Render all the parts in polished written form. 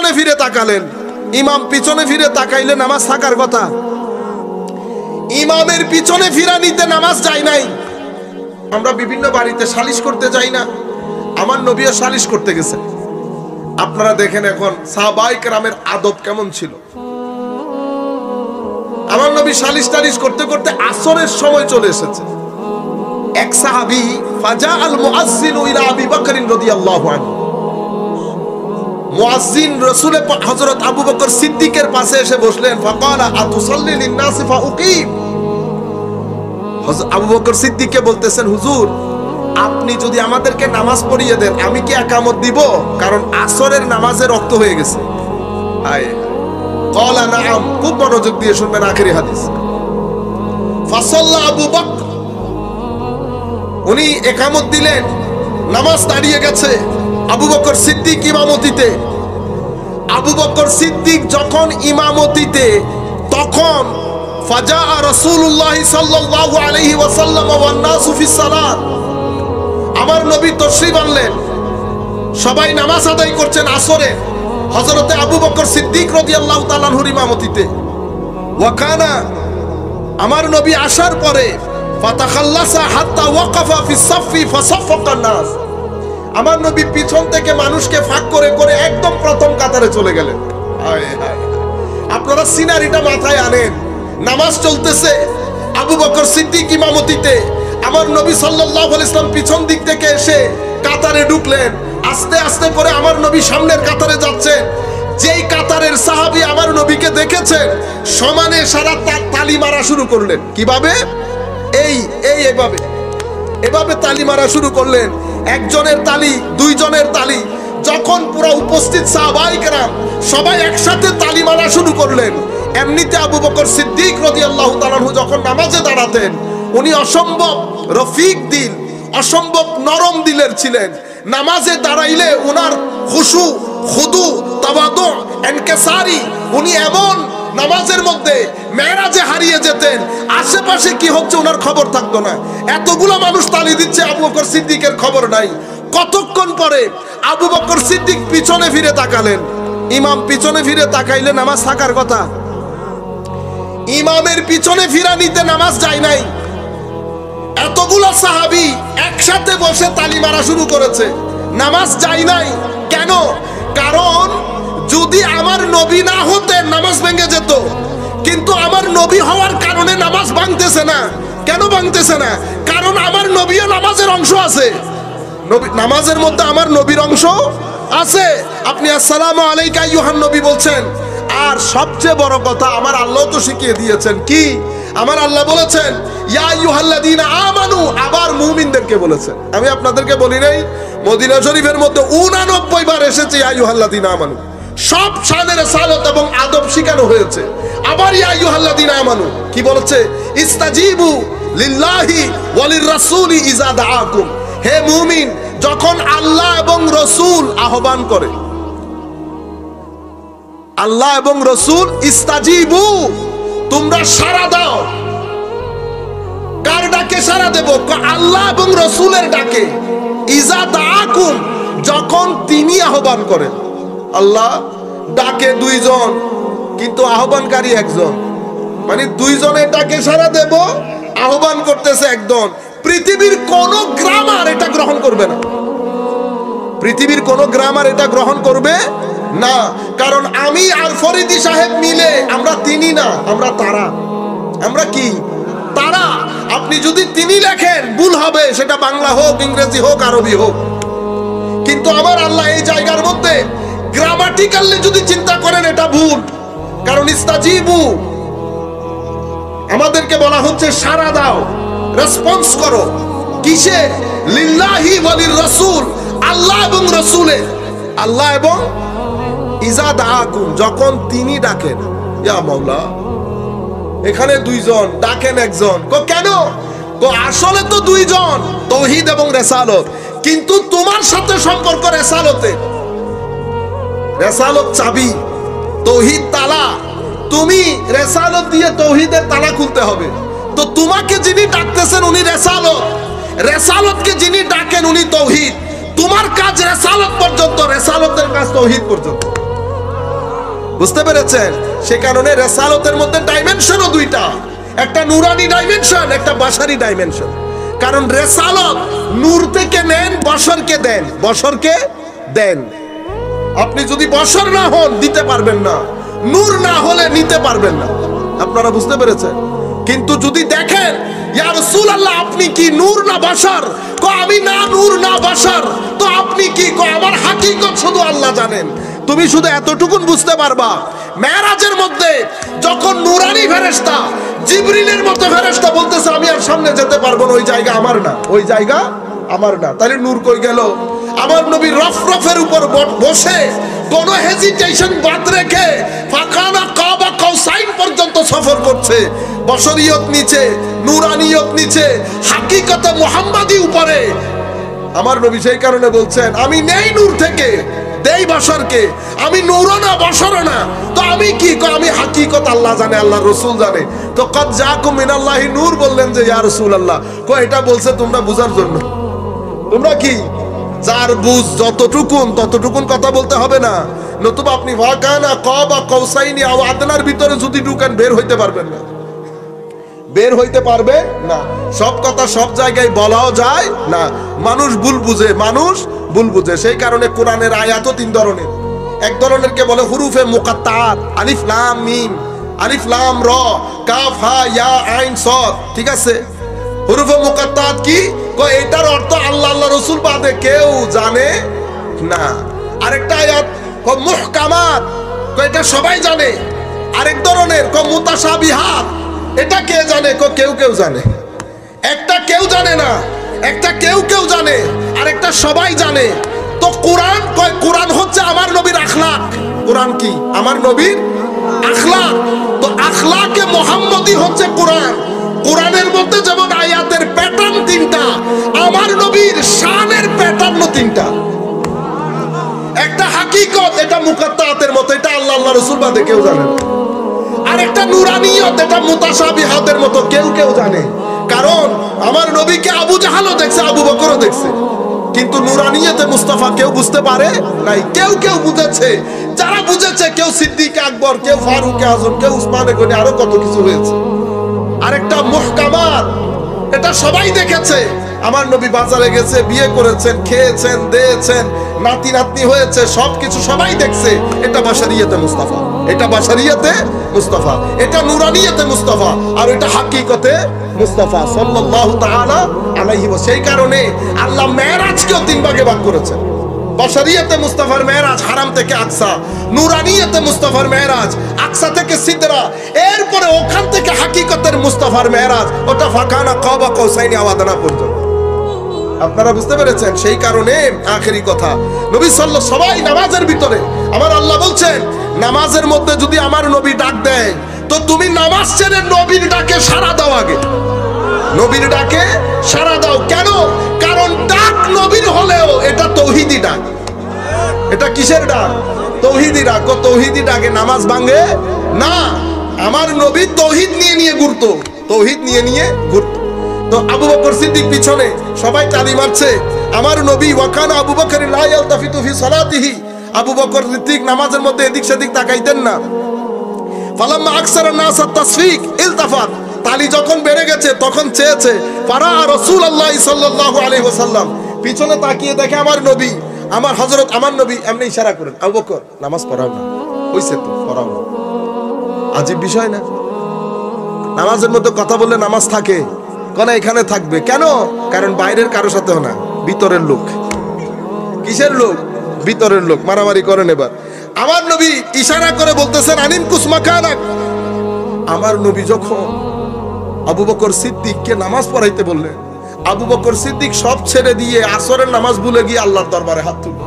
পিছনে ফিরে তাকালেন। ইমাম পিছনে ফিরে তাকাইলে নামাজ থাকার কথা। ইমামের পিছনে ফিরা নিতে নামাজ যায় নাই। আমরা বিভিন্ন বাড়িতে সালিশ করতে যাই না? আমার নবীও সালিশ করতে গেছে। আপনারা দেখেন এখন সাহাবায়ে কেরামের আদব কেমন ছিল। আমার নবী সালিশ টালিশ করতে করতে আসরের সময় চলে এসেছে। এক সাহাবী ফাজা আল মুআজ্জিনু ইলা আবি বকর রাদিয়াল্লাহু আনহু, মুআজ্জিন রাসূলের হযরত আবু বকর সিদ্দিকের পাশে এসে বসলেন। ফাকালা আতুসাল্লি লিন-নাসি ফাউকিম। আবু বকর সিদ্দিককে বলতেছেন, হুজুর আপনি যদি আমাদেরকে নামাজ পড়িয়ে দেন আমি কি একামত দিব? কারণ আসরের নামাজের রক্ত হয়ে গেছে। হায় ক্বালা নাআম, খুব মনোযোগ দিয়ে শুনবেন আখেরি হাদিস। ফাসাল্লা আবু বকর, উনি একামত দিলেন, নামাজ দাঁড়িয়ে গেছে। আবু বকর সিদ্দিক ইমামতিতে। আবু বকর সিদ্দিক যখন ইমামতিতে, তখন ফাজা রাসূলুল্লাহ সাল্লাল্লাহু আলাইহি ওয়াসাল্লাম ওয়ান নাসু ফিস সালাত, আমার নবী তাশরীফ আনলেন, সবাই নামাজ আদায় করছেন আসরে। হযরতে আবু বকর সিদ্দিক রাদিয়াল্লাহু তাআলা আনহুর ইমামতিতে। ওয়া কানা, আমার নবী আসার পরে ফাতাখাল্লাসা হাত্তা ওয়াকাফা ফিস সাফফি ফাসাফফাকা নাস, আমার নবী পিছন থেকে মানুষকে ফাঁক করে করে একদম প্রথম কাতারে চলে গেলেন। হায় হায়, আপনারা সিনারিটা মাথায় আনেন। নামাজ চলতেছে, আবু বকর সিদ্দিক ইমামতিতে, আমার নবী সাল্লাল্লাহু আলাইহি ওয়াসাল্লাম পিছন দিক থেকে এসে কাতারে ঢুকলেন। আস্তে আস্তে করে আমার নবী সামনের কাতারে যাচ্ছেন। যেই কাতারের সাহাবী আমার নবীকে দেখেছেন সমানে সারা তালি মারা শুরু করলেন। কিভাবে? এইভাবে এভাবে তালি মারা শুরু করলেন। একজনের তালি, দুইজনের তালি। যখন পুরো উপস্থিত সাহাবায়ে কেরাম সবাই একসাথে তালি মারা শুরু করলেন, এমনিতে আবু বকর সিদ্দিক রাদিয়াল্লাহু তাআলা আনহু যখন নামাজে দাঁড়াতেন উনি অসম্ভব রফিক দিল, অসম্ভব নরম দিলের ছিলেন। নামাজে দাঁড়াইলে উনার খুশু, খুদু, তাওয়াদু, ইনকিসারি, উনি এমন নামাজের মধ্যে মেরাজে হারিয়ে যেতেন, আশেপাশে কি হচ্ছে ওনার খবর থাকতো না। এতগুলো মানুষ তালি দিচ্ছে, আবু বকর সিদ্দিকের খবর নাই। কতক্ষণ পরে আবু বকর সিদ্দিক পিছনে ফিরে তাকালেন। ইমাম পিছনে ফিরে তাকাইলে নামাজ থাকার কথা। ইমামের পিছনে ফিরা নিতে নামাজ যায় নাই। এতগুলো সাহাবী একসাথে বসে তালি মারা শুরু করেছে, নামাজ যায় নাই। কেন? কারণ যদি আমার নবী না হতেন নামাজ ভেঙে যেত, কিন্তু আমার নবী হওয়ার কারণে নামাজ ভাঙতেছে না। কেন ভাঙতেছে না? কারণ আমার নবীও নামাজের অংশ আছে। নামাজের মধ্যে আমার নবীর অংশ আছে। আপনি আসসালামু আলাইকা আইয়ুহান নবী বলছেন। আর সবচেয়ে বড় কথা, আমার আল্লাহ তো শিখিয়ে দিয়েছেন। কি? আমার আল্লাহ বলেছেন ইয়া আইয়ুহাল্লাযীনা আমানু, আবার মুমিনদেরকে বলেছেন। আমি আপনাদেরকে বলি নাই মদিনা শরীফের মধ্যে 89 বার এসেছে ইয়া আইয়ুহাল্লাযীনা আমানু। সব শানে রিসালাত এবং আদব শেখানো হয়েছে। আবার ইয়া আইয়ুহাল্লাযীনা আমানু কি বলেছে? ইস্তাজিবু লিল্লাহি ওয়া লির-রাসূলি ইযা দাআকুম, হে মুমিন যখন আল্লাহ এবং রাসূল আহ্বান করে, আল্লাহ এবং রাসূল, ইস্তাজিবু তোমরা সাড়া দাও। কার ডাকে সাড়া দেব? আল্লাহ এবং রাসূলের ডাকে। ইযা দাআকুম, যখন তিনি আহ্বান করেন। আল্লাহ ডাকে দুইজন কিন্তু আহ্বানকারী একজন, মানে দুইজনের ডাকে সাড়া দেব, আহ্বান করতেছে একজন। পৃথিবীর কোন গ্রামার এটা গ্রহণ করবে না। পৃথিবীর কোন গ্রামার এটা গ্রহণ করবে না। কারণ আমি আর ফরিদি সাহেব মিলে আমরা তিনি না, আমরা তারা। আমরা কি? তারা। আপনি যদি তিনি লেখেন ভুল হবে, সেটা বাংলা হোক, ইংরেজি হোক, আরবি হোক। কিন্তু আমার আল্লাহ এই জায়গার মধ্যে গ্রামাটিক্যালি যদি চিন্তা করেন এটা ভুল। কারণ ইস্তাজিবু আমাদেরকে বলা হচ্ছে সাড়া দাও, রেসপন্স করো। কিসে? লিল্লাহি ওয়া লির-রাসূল, আল্লাহ এবং রাসূলের। আল্লাহ এবং ইযা দাআকুম, যখন তিনি ডাকেন। ইয়া মাওলা, এখানে দুইজন ডাকেন একজন। কেন? আসলে তো দুইজন, তাওহীদ এবং রিসালাত। কিন্তু তোমার সাথে সম্পর্ক রিসালাতে। রিসালাত চাবি, তাওহীদ তালা। তুমি রিসালাত দিয়ে তাওহীদের তালা খুলতে হবে। তো তোমাকে যিনি ডাকতেছেন উনি রিসালাত, রিসালাতকে যিনি ডাকেন উনি তাওহীদ। তোমার কাজ রিসালাত পর্যন্ত, রিসালাতের কাজ তাওহীদ পর্যন্ত। বুঝতে পেরেছেন? সে কারণে রেসালতের মধ্যে ডাইমেনশনও দুইটা, একটা নূরানি ডাইমেনশন, একটা বাশারি ডাইমেনশন। কারণ রেসালত নূর থেকে নেন, বশরকে দেন, বশরকে দেন। আপনি যদি বশর না হন দিতে পারবেন না, নূর না হলে নিতে পারবেন না। আপনারা বুঝতে পেরেছেন? কিন্তু যদি দেখেন ইয়া রাসূলুল্লাহ আপনি কি নূর না বশর, আমি না নূর না বশর, তো আপনি কি? আমার হাকিকত শুধু আল্লাহ জানেন। তুমি শুধু এতটুকুন বুঝতে পারবা, মেরাজের মধ্যে যখন নূরানি ফেরেশতা জিবরিলের মতো ফেরেশতা বলতেছে আমি আর সামনে যেতে পারবো না, ওই জায়গা আমার না, ওই জায়গা আমার না, তাহলে নূর কই গেল? আমার নবী রফরফের উপর বসে কোনো হেজিটেশন বাদ রেখে ফাকানা কাবা কাউসাইন পর্যন্ত সফর করছে। বশরিয়ত নিচে, নূরানিয়ত নিচে, হাকিকতে মুহাম্মাদি উপরে। আমার নবী সেই কারণে বলছেন আমি নেই নূর থেকে, দেই বশরকে, আমি নূরও না বশরও না, তো আমি কি? আমি হাকিকত আল্লাহ জানে, আল্লাহ রাসূল জানে। তো কদ জাকুম মিনাল্লাহি নূর বললেন যে ইয়া রাসূলুল্লাহ, এটা বলছে তোমরা বুঝার জন্য। তোমরা কি যার বুঝ যতটুকুন ততটুকুন কথা বলতে হবে না, নতুবা আপনি ওয়াকানা কাবা কাউসাইনি আও আদনার ভিতরে যদি ঢুকেন বের হইতে পারবেন না, বের হইতে পারবে না। সব কথা সব জায়গায় বলাও যায় না, মানুষ ভুল বুঝে, মানুষ ভুল বুঝে। সেই কারণে কোরআনের আয়াতও তিন ধরনের। এক ধরনের কে বলে হুরুফে মুকাত্তাআত, আলিফ লাম মিম, আলিফ লাম র, কাফ হা ইয়া আইন সদ, ঠিক আছে? হুরুফে মুকাত্তাআত কি? এটার অর্থ আল্লাহ আল্লাহ রাসূল বাদে কেউ জানে না। আরেকটা আয়াত মুহকামাত, এটা সবাই জানে। আরেক ধরনের মুতাশাবিহাত, এটা কে জানে? কেউ কেউ জানে। একটা কেউ জানে না, একটা কেউ কেউ জানে, আর একটা সবাই জানে। তো কোরআন কোরআন হচ্ছে আমার নবীর আখলাক। কোরআন কি? আমার নবীর আখলাক। তো আখলাকে মুহাম্মদি হচ্ছে কোরআন। কোরআনের মধ্যে যেমন আয়াতের প্যাটার্ন তিনটা, আমার নবীর শানের প্যাটার্ন তিনটা। একটা হাকিকত, এটা মুকাত্তাআতের মতো, এটা আল্লাহ আল্লাহ রাসূল বাদে কেউ জানে না। আর একটা নূরানিয়ত, এটা মুতাশাবিহাতের মতো, কেউ কেউ জানে। কারণ আমার নবীকে আবু জাহালও দেখছে, আবু বকরও দেখছে, কিন্তু নূরানিয়তে মুস্তাফা কেউ বুঝতে পারে নাই। কেউ কেউ বুঝেছে, যারা বুঝেছে কেউ সিদ্দিক আকবর, কেউ ফারুক আজম, কেউ উসমানে গনি, আরো কত কিছু হয়েছে। আরেকটা মুহকামাত, এটা সবাই দেখেছে। আমার নবী বাজারে গেছে, বিয়ে করেছেন, খেয়েছেন, দিয়েছেন, নাতি নাতনি হয়েছে, সবকিছু সবাই দেখছে। এটা বাশারিয়াতে মুস্তাফা, এটা বাশারিয়াতে মুস্তাফা, এটা নূরানিয়াতে মুস্তাফা, আর এটা হাকিকতে মুস্তাফা সাল্লাল্লাহু তাআলা আলাইহি ওয়াসাল্লাম। সেই কারণে আল্লাহ মেরাজকেও তিন ভাগে ভাগ করেছেন। বাশারিয়াতে মুস্তাফার মেরাজ হারাম থেকে আকসা, নূরানিয়াতে মুস্তাফার মেরাজ আকসা থেকে সিদরা, এরপরে ওখান থেকে হাকিকতের মুস্তাফার মেরাজ, ওটা ফাকানা কাবা কাউসাইনি আও আদনা পর্যন্ত। আপনারা বুঝতে পেরেছেন? সেই কারণে আখেরি কথা, নবী সাল্লাল্লাহু সবাই নামাজের ভিতরে, আমার আল্লাহ বলছেন নামাজের মধ্যে যদি আমার নবী ডাক দেয়, তো তুমি নামাজ ছেড়ে নবীর ডাকে সাড়া দাও। আগে নবীর ডাকে সাড়া দাও। কেন? কারণ ডাক নবীর হলেও এটা তৌহিদি ডাক। এটা কিসের ডাক? তৌহিদি ডাক। তৌহিদি ডাকে নামাজ ভাঙে না। আমার নবী তৌহিদ নিয়ে নিয়ে ঘুরতো, তৌহিদ নিয়ে নিয়ে ঘুরতো। তো আবু বকর সিদ্দিক পিছনে সবাই তালি মারছে। আমার নবী ওয়াকানা আবু বকর লা ইয়ালতাফিতু ফি সালাতিহি, আবু বকর সিদ্দিক নামাজের মধ্যে এদিক সেদিক তাকাইতেন না। ফালাম্মা আকসারা নাস তাসফিক ইলতাফাত, তালি যখন বেড়ে গেছে তখন চেয়েছে। ফারা রাসূলুল্লাহ সাল্লাল্লাহু আলাইহি ওয়াসাল্লাম, পিছনে তাকিয়ে দেখে আমার নবী, আমার হযরত, আমার নবী এমনি ইশারা করেন, আবু বকর নামাজ পড়াও না, হইছে তো পড়াও না। আজীব বিষয় না? নামাজের মধ্যে কথা বললে নামাজ থাকে কোন? এখানে থাকবে কেন? কারণ বাইরের কারোর সাথেও না, ভিতরের লোক। কিসের লোক? ভিতরের লোক। মারামারি করেন। এবার আমার নবী ইশারা করে বলতেছেন আনিন কুসমাকানাক। আমার নবী যখন আবু বকর সিদ্দিককে নামাজ পড়াইতে বললেন, আবু বকর সিদ্দিক সব ছেড়ে দিয়ে আসরের নামাজ ভুলে গিয়ে আল্লাহর দরবারে হাত তুলল।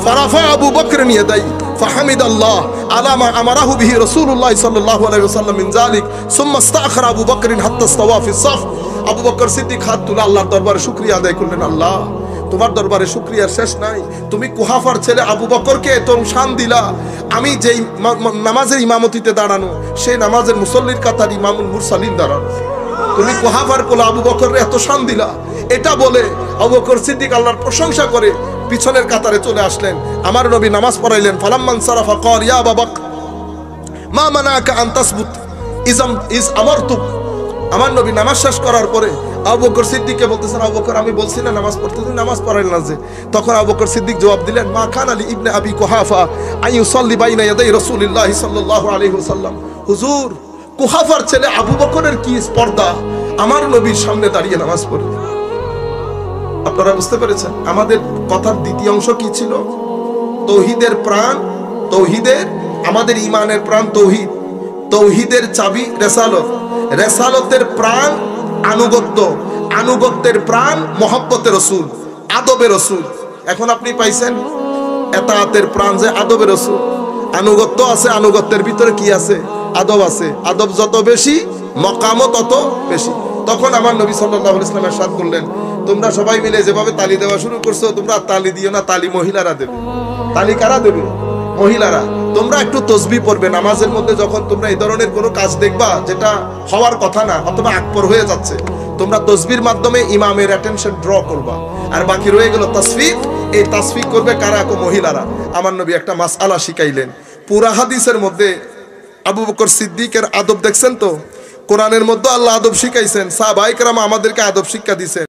ফারাফা আবু বকর ইয়াদাই ফাহামিদাল্লাহ আলা মা আমারাহু বিহি রাসূলুল্লাহ সাল্লাল্লাহু আলাইহি ওয়াসাল্লাম মিন যালিক সুম্মা ইস্তাখরা আবু বকর হাত্তা ইস্তাওয়া ফি সাফ। আবু বকর সিদ্দিক হাত তুলে আল্লাহর দরবারে শুকরিয়া আদায় করলেন। আল্লাহ, তোমার দরবারে শুকরিয়ার শেষ নাই। তুমি কুহাফার ছেলে আবু বকরকে এত শান দিলা। আমি যেই নামাজের ইমামতিতে দাঁড়ানো, সেই নামাজের মুসল্লির কাতার ইমামুল মুরসালিন দাঁড়ানো, তুমি কুহাফার কোলে আবু বকরের এত শান দিলা। এটা বলে আবু বকর সিদ্দিক আল্লাহর প্রশংসা করে পিছনের কাতারে চলে আসলেন। আমার নবী নামাজ পড়াইলেন। ফালাম্মান সারাফা ক্বাল ইয়া আবু বকর মা মানাকা আন তাসবুত ইজ আমারতুক। আমার নবী নামাজ শেষ করার পরে আবু বকর সিদ্দিককে বলতেছেন, আবু বকর আমি বলছি না নামাজ পড়তে, তুমি নামাজ পড়াইল না যে? তখন আবু বকর সিদ্দিক জবাব দিলেন, মা কান আলী ইবনে আবি কুহাফা আন ইউসাল্লি বাইনা ইয়াদাই রাসূলিল্লাহি সাল্লাল্লাহু আলাইহি ওয়াসাল্লাম। হুজুর, কুহাফার ছেলে আবু বকরের কি স্পর্ধা আমার নবীর সামনে দাঁড়িয়ে নামাজ পড়বে। আপনারা বুঝতে পেরেছেন আমাদের কথার দ্বিতীয় অংশ কি ছিল? তৌহিদের প্রাণ, তৌহিদের, আমাদের ঈমানের প্রাণ তৌহিদ, তৌহিদের চাবি রেসালত, রেসালতের প্রাণ আনুগত্য, আনুগত্যের প্রাণ মহব্বতের রাসূল, আদবের রাসূল। এখন আপনি পাইছেন এতাআতের প্রাণ যে আদবের রাসূল। আনুগত্য আছে, আনুগত্যের ভিতরে কি আছে? আদব আছে। আদব যত বেশি মকামও তত বেশি। তখন আমার নবী সাল্লাল্লাহু আলাইহি ওয়াসাল্লাম ইরশাদ করলেন, তোমরা সবাই মিলে যেভাবে তালি দেওয়া শুরু করছো, তোমরা তালি দিও না, তালি মহিলারা দেবে। তালি কারা দেবে? মহিলারা। তোমরা একটু তসবিহ পড়বে নামাজের মধ্যে, যখন তোমরা এই ধরনের কোনো কাজ দেখবা যেটা হওয়ার কথা না অথবা আকবর হয়ে যাচ্ছে, তোমরা তসবির মাধ্যমে ইমামের অ্যাটেনশন ড্র করবা। আর বাকি রয়ে গেল তাসফিক, এই তাসফিক করবে কারা? মহিলারা। আমার নবী একটা মাসআলা শিখাইলেন। পুরা হাদিসের মধ্যে আবু বকর সিদ্দিকের আদব দেখছেন তো? কোরআনের মধ্যে আল্লাহ আদব শিখাইছেন, সাহাবায়ে কেরাম আমাদেরকে আদব শিক্ষা দিয়েছেন।